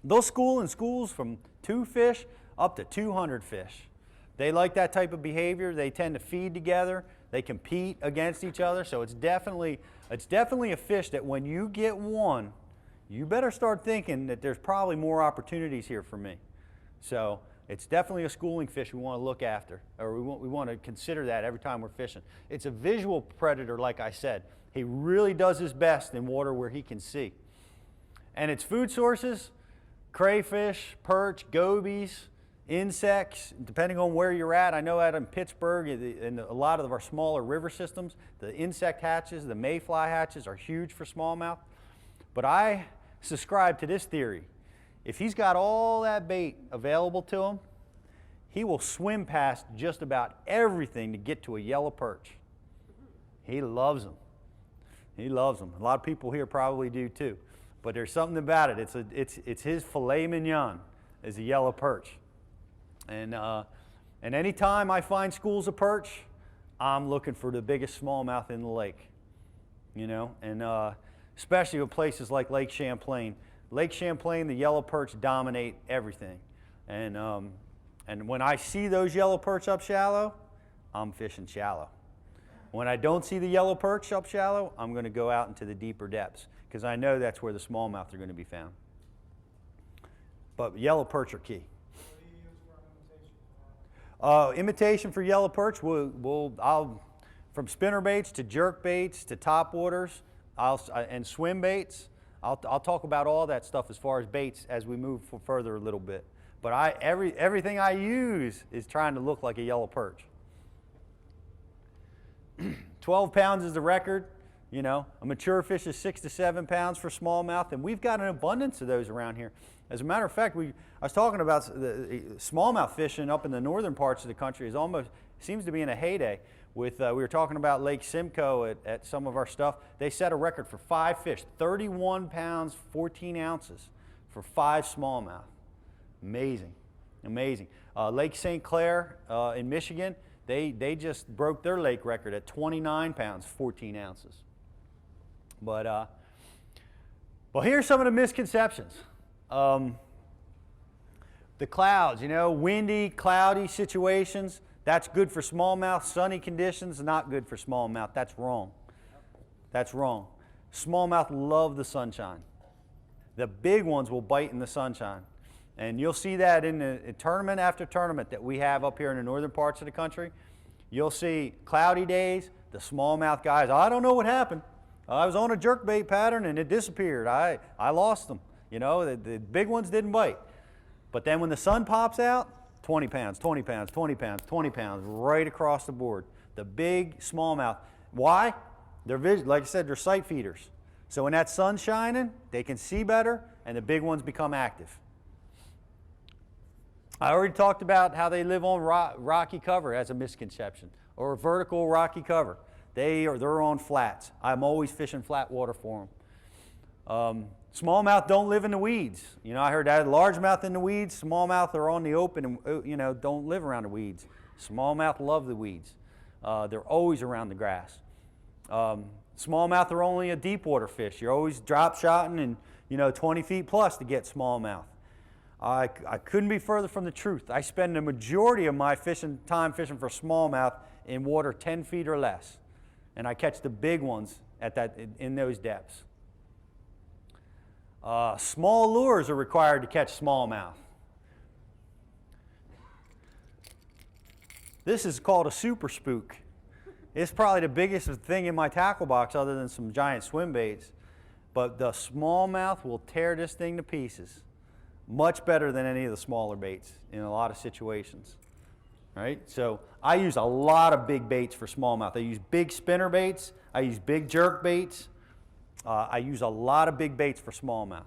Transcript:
They'll school in schools from 2 fish up to 200 fish. They like that type of behavior. They tend to feed together. They compete against each other. So it's definitely a fish that when you get one, you better start thinking that there's probably more opportunities here for me. So it's definitely a schooling fish we want to look after, or we want to consider that every time we're fishing. It's a visual predator, like I said. He really does his best in water where he can see. And its food sources, crayfish, perch, gobies, insects, depending on where you're at. I know out in Pittsburgh, in a lot of our smaller river systems, the insect hatches, the mayfly hatches are huge for smallmouth. But I subscribe to this theory. If he's got all that bait available to him, he will swim past just about everything to get to a yellow perch. He loves them. He loves them. A lot of people here probably do too. But there's something about it. It's his filet mignon is a yellow perch. And anytime I find schools of perch, I'm looking for the biggest smallmouth in the lake. You know, and especially with places like Lake Champlain. Lake Champlain, the yellow perch dominate everything. And when I see those yellow perch up shallow, I'm fishing shallow. When I don't see the yellow perch up shallow, I'm going to go out into the deeper depths because I know that's where the smallmouth are going to be found. But yellow perch are key. What do you use for imitation? Imitation for yellow perch, from spinner baits to jerk baits to top waters and swim baits. I'll talk about all that stuff as far as baits as we move further a little bit. But everything I use is trying to look like a yellow perch. 12 pounds is the record. You know, a mature fish is 6 to 7 pounds for smallmouth, and we've got an abundance of those around here. As a matter of fact, I was talking about the smallmouth fishing up in the northern parts of the country seems to be in a heyday. We were talking about Lake Simcoe at some of our stuff. They set a record for 5 fish, 31 pounds, 14 ounces for 5 smallmouth. Amazing, amazing. Lake St. Clair in Michigan, they just broke their lake record at 29 pounds, 14 ounces. But well, here's some of the misconceptions. The clouds, you know, windy, cloudy situations. That's good for smallmouth. Sunny conditions, not good for smallmouth. That's wrong. That's wrong. Smallmouth love the sunshine. The big ones will bite in the sunshine. And you'll see that in the tournament after tournament that we have up here in the northern parts of the country. You'll see cloudy days, the smallmouth guys, I don't know what happened. I was on a jerkbait pattern and it disappeared. I lost them. You know, the big ones didn't bite. But then when the sun pops out, 20 pounds, 20 pounds, 20 pounds, 20 pounds, right across the board. The big smallmouth. Why? Like I said, they're sight feeders. So when that sun's shining, they can see better, and the big ones become active. I already talked about how they live on rocky cover as a misconception, or a vertical rocky cover. They're on flats. I'm always fishing flat water for them. Smallmouth don't live in the weeds. You know, I heard that largemouth in the weeds, smallmouth are on the open and, you know, don't live around the weeds. Smallmouth love the weeds. They're always around the grass. Smallmouth are only a deep water fish. You're always drop shotting and, you know, 20 feet plus to get smallmouth. I couldn't be further from the truth. I spend the majority of my time fishing for smallmouth in water 10 feet or less. And I catch the big ones in those depths. Small lures are required to catch smallmouth. This is called a super spook. It's probably the biggest thing in my tackle box other than some giant swim baits. But the smallmouth will tear this thing to pieces. Much better than any of the smaller baits in a lot of situations. Right? So I use a lot of big baits for smallmouth. I use big spinner baits. I use big jerk baits. I use a lot of big baits for smallmouth.